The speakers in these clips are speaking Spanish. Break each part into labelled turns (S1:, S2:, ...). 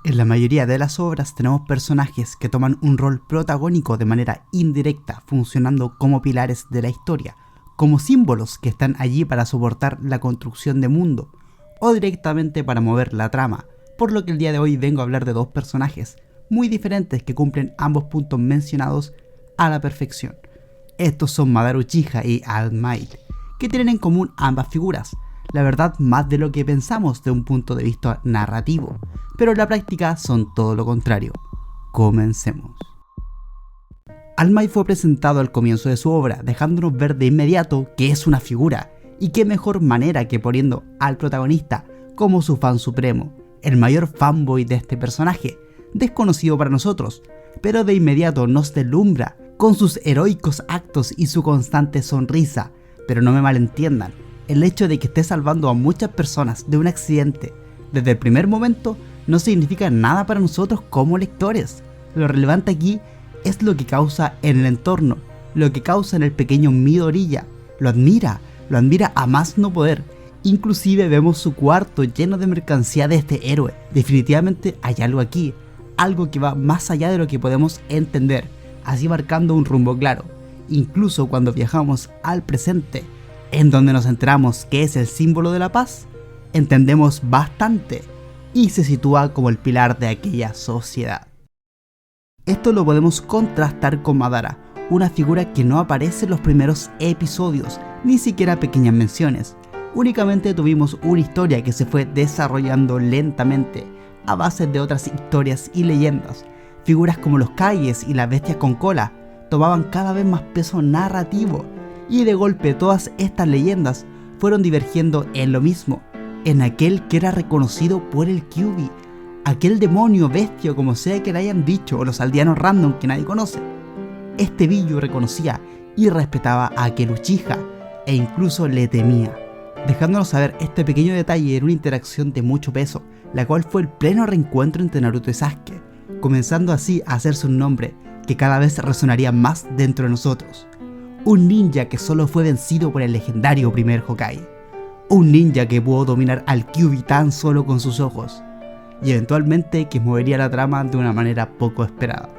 S1: En la mayoría de las obras tenemos personajes que toman un rol protagónico de manera indirecta, funcionando como pilares de la historia, como símbolos que están allí para soportar la construcción de mundo, o directamente para mover la trama, por lo que el día de hoy vengo a hablar de dos personajes muy diferentes que cumplen ambos puntos mencionados a la perfección. Estos son Madara Uchiha y All Might, que tienen en común ambas figuras, la verdad más de lo que pensamos de un punto de vista narrativo, pero en la práctica son todo lo contrario. Comencemos. All Might fue presentado al comienzo de su obra, dejándonos ver de inmediato que es una figura, y qué mejor manera que poniendo al protagonista como su fan supremo, el mayor fanboy de este personaje, desconocido para nosotros, pero de inmediato nos deslumbra con sus heroicos actos y su constante sonrisa. Pero no me malentiendan, el hecho de que esté salvando a muchas personas de un accidente desde el primer momento no significa nada para nosotros como lectores. Lo relevante aquí es lo que causa en el entorno, lo que causa en el pequeño Midoriya. Lo admira a más no poder. Inclusive vemos su cuarto lleno de mercancía de este héroe. Definitivamente hay algo aquí, algo que va más allá de lo que podemos entender, así marcando un rumbo claro. Incluso cuando viajamos al presente, en donde nos enteramos que es el símbolo de la paz, entendemos bastante y se sitúa como el pilar de aquella sociedad. Esto lo podemos contrastar con Madara, una figura que no aparece en los primeros episodios, ni siquiera pequeñas menciones. Únicamente tuvimos una historia que se fue desarrollando lentamente, a base de otras historias y leyendas. Figuras como los Kages y las bestias con cola tomaban cada vez más peso narrativo, y de golpe todas estas leyendas fueron divergiendo en lo mismo, en aquel que era reconocido por el Kyuubi, aquel demonio bestia como sea que le hayan dicho, o los aldeanos random que nadie conoce. Este Billyu reconocía y respetaba a aquel Uchiha, e incluso le temía, dejándonos saber este pequeño detalle en una interacción de mucho peso, la cual fue el pleno reencuentro entre Naruto y Sasuke, comenzando así a hacerse un nombre que cada vez resonaría más dentro de nosotros. Un ninja que solo fue vencido por el legendario primer Hokage. Un ninja que pudo dominar al Kyuubi tan solo con sus ojos, y eventualmente que movería la trama de una manera poco esperada.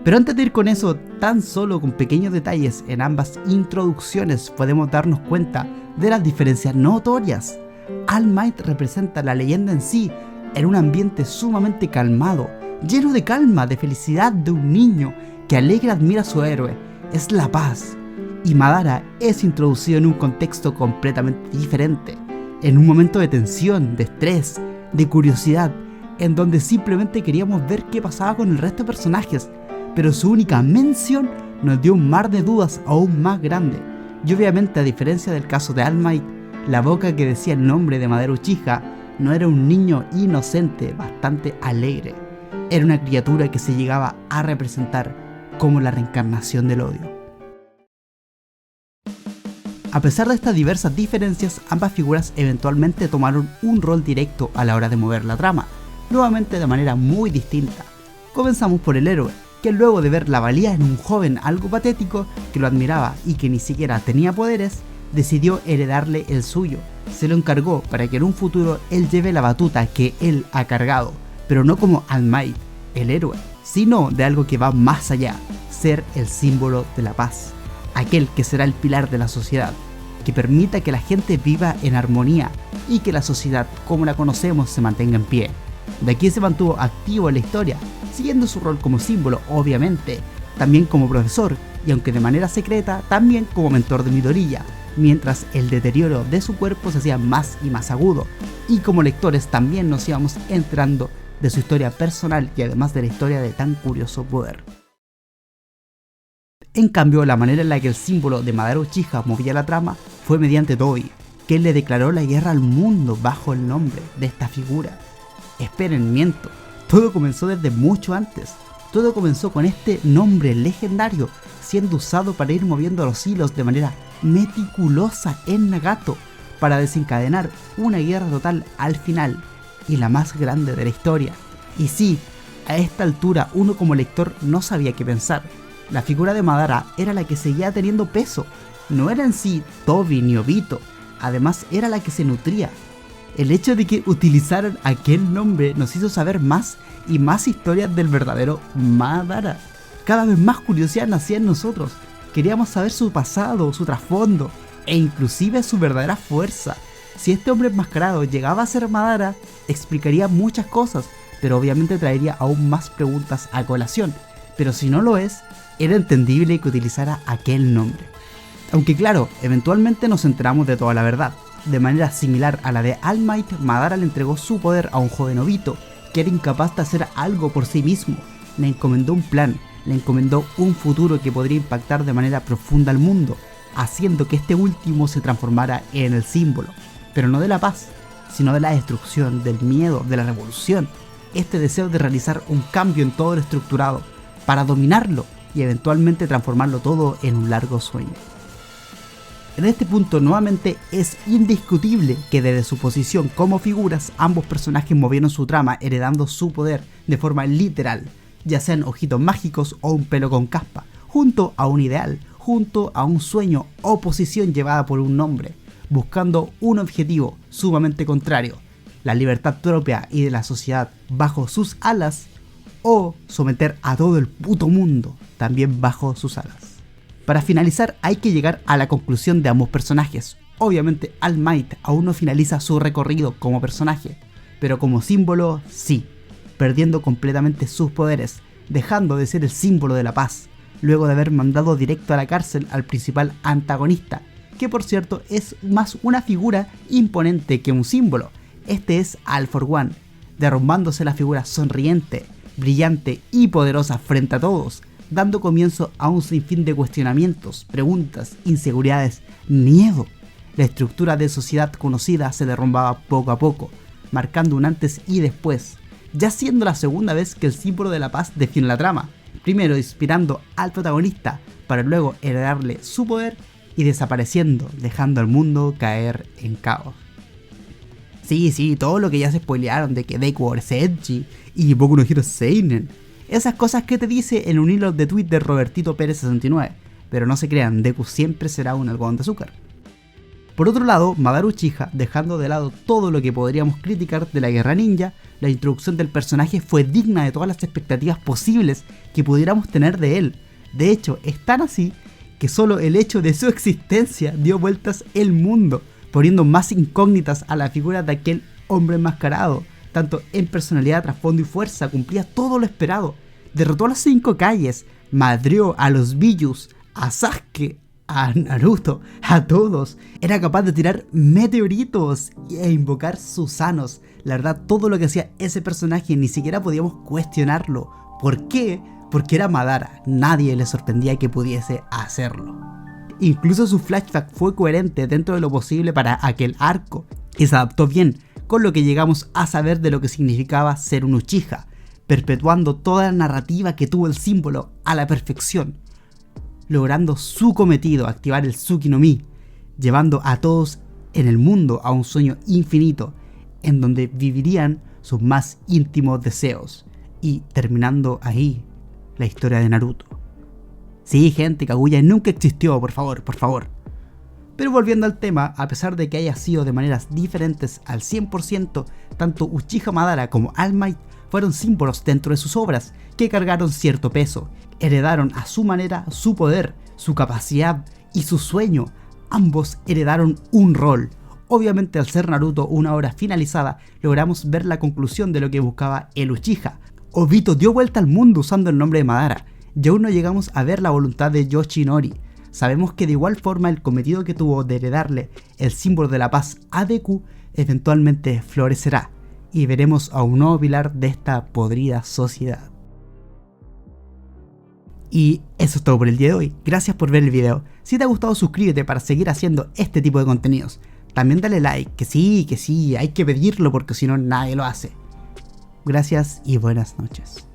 S1: Pero antes de ir con eso, tan solo con pequeños detalles en ambas introducciones podemos darnos cuenta de las diferencias notorias. All Might representa la leyenda en sí, en un ambiente sumamente calmado, lleno de calma, de felicidad de un niño que alegre admira a su héroe, es la paz. Y Madara es introducido en un contexto completamente diferente, en un momento de tensión, de estrés, de curiosidad, en donde simplemente queríamos ver qué pasaba con el resto de personajes, pero su única mención nos dio un mar de dudas aún más grande. Y obviamente, a diferencia del caso de All Might, la boca que decía el nombre de Madara Uchiha no era un niño inocente, bastante alegre, era una criatura que se llegaba a representar como la reencarnación del odio. A pesar de estas diversas diferencias, ambas figuras eventualmente tomaron un rol directo a la hora de mover la trama, nuevamente de manera muy distinta. Comenzamos por el héroe, que luego de ver la valía en un joven algo patético que lo admiraba y que ni siquiera tenía poderes, decidió heredarle el suyo. Se lo encargó para que en un futuro él lleve la batuta que él ha cargado, pero no como All Might, el héroe, sino de algo que va más allá, ser el símbolo de la paz, aquel que será el pilar de la sociedad, que permita que la gente viva en armonía y que la sociedad como la conocemos se mantenga en pie. De aquí se mantuvo activo en la historia, siguiendo su rol como símbolo, obviamente, también como profesor, y aunque de manera secreta, también como mentor de Midoriya, mientras el deterioro de su cuerpo se hacía más y más agudo, y como lectores también nos íbamos enterando de su historia personal y además de la historia de tan curioso poder. En cambio, la manera en la que el símbolo de Madara Uchiha movía la trama fue mediante Tobi, que le declaró la guerra al mundo bajo el nombre de esta figura. Esperen, miento, todo comenzó desde mucho antes. Todo comenzó con este nombre legendario siendo usado para ir moviendo los hilos de manera meticulosa en Nagato para desencadenar una guerra total al final, y la más grande de la historia. Y sí, a esta altura uno como lector no sabía qué pensar. La figura de Madara era la que seguía teniendo peso, no era en sí Tobi ni Obito, además era la que se nutría. El hecho de que utilizaran aquel nombre nos hizo saber más y más historias del verdadero Madara. Cada vez más curiosidad nacía en nosotros. Queríamos saber su pasado, su trasfondo e inclusive su verdadera fuerza. Si este hombre enmascarado llegaba a ser Madara, explicaría muchas cosas, pero obviamente traería aún más preguntas a colación. Pero si no lo es, era entendible que utilizara aquel nombre. Aunque claro, eventualmente nos enteramos de toda la verdad. De manera similar a la de All Might, Madara le entregó su poder a un joven Obito, que era incapaz de hacer algo por sí mismo. Le encomendó un plan, le encomendó un futuro que podría impactar de manera profunda al mundo, haciendo que este último se transformara en el símbolo, pero no de la paz, sino de la destrucción, del miedo, de la revolución. Este deseo de realizar un cambio en todo lo estructurado, para dominarlo y eventualmente transformarlo todo en un largo sueño. En este punto nuevamente es indiscutible que desde su posición como figuras ambos personajes movieron su trama heredando su poder de forma literal, ya sean ojitos mágicos o un pelo con caspa, junto a un ideal, junto a un sueño o posición llevada por un hombre, buscando un objetivo sumamente contrario, la libertad propia y de la sociedad bajo sus alas, o someter a todo el puto mundo también bajo sus alas. Para finalizar hay que llegar a la conclusión de ambos personajes. Obviamente All Might aún no finaliza su recorrido como personaje, pero como símbolo sí, perdiendo completamente sus poderes, dejando de ser el símbolo de la paz, luego de haber mandado directo a la cárcel al principal antagonista, que por cierto es más una figura imponente que un símbolo. Este es All for One, derrumbándose la figura sonriente, brillante y poderosa frente a todos, dando comienzo a un sinfín de cuestionamientos, preguntas, inseguridades, miedo. La estructura de sociedad conocida se derrumbaba poco a poco, marcando un antes y después, ya siendo la segunda vez que el símbolo de la paz define la trama, primero inspirando al protagonista para luego heredarle su poder y desapareciendo, dejando al mundo caer en caos. Sí, todo lo que ya se spoilearon de que Deku es edgy y Boku no Hero Seinen. Esas cosas que te dice en un hilo de tweet de Robertito Pérez 69, pero no se crean, Deku siempre será un algodón de azúcar. Por otro lado, Madara Uchiha, dejando de lado todo lo que podríamos criticar de la guerra ninja, la introducción del personaje fue digna de todas las expectativas posibles que pudiéramos tener de él. De hecho, es tan así que solo el hecho de su existencia dio vueltas el mundo, poniendo más incógnitas a la figura de aquel hombre enmascarado. Tanto en personalidad, trasfondo y fuerza, cumplía todo lo esperado. Derrotó a las 5 calles, madrió a los Biyus, a Sasuke, a Naruto, a todos. Era capaz de tirar meteoritos e invocar Susanos. La verdad, todo lo que hacía ese personaje ni siquiera podíamos cuestionarlo. ¿Por qué? Porque era Madara. Nadie le sorprendía que pudiese hacerlo. Incluso su flashback fue coherente dentro de lo posible para aquel arco y se adaptó bien con lo que llegamos a saber de lo que significaba ser un Uchiha, perpetuando toda la narrativa que tuvo el símbolo a la perfección, logrando su cometido, activar el Tsuki no Mi, llevando a todos en el mundo a un sueño infinito, en donde vivirían sus más íntimos deseos, y terminando ahí la historia de Naruto. Sí, gente, Kaguya nunca existió, por favor. Pero volviendo al tema, a pesar de que haya sido de maneras diferentes al 100%, tanto Uchiha Madara como All Might fueron símbolos dentro de sus obras que cargaron cierto peso, heredaron a su manera su poder, su capacidad y su sueño. Ambos heredaron un rol. Obviamente, al ser Naruto una obra finalizada, logramos ver la conclusión de lo que buscaba el Uchiha. Obito dio vuelta al mundo usando el nombre de Madara, y aún no llegamos a ver la voluntad de Yoshinori. Sabemos que de igual forma el cometido que tuvo de heredarle el símbolo de la paz a Deku eventualmente florecerá, y veremos a un nuevo pilar de esta podrida sociedad. Y eso es todo por el día de hoy. Gracias por ver el video. Si te ha gustado, suscríbete para seguir haciendo este tipo de contenidos. También dale like, que sí, hay que pedirlo porque si no nadie lo hace. Gracias y buenas noches.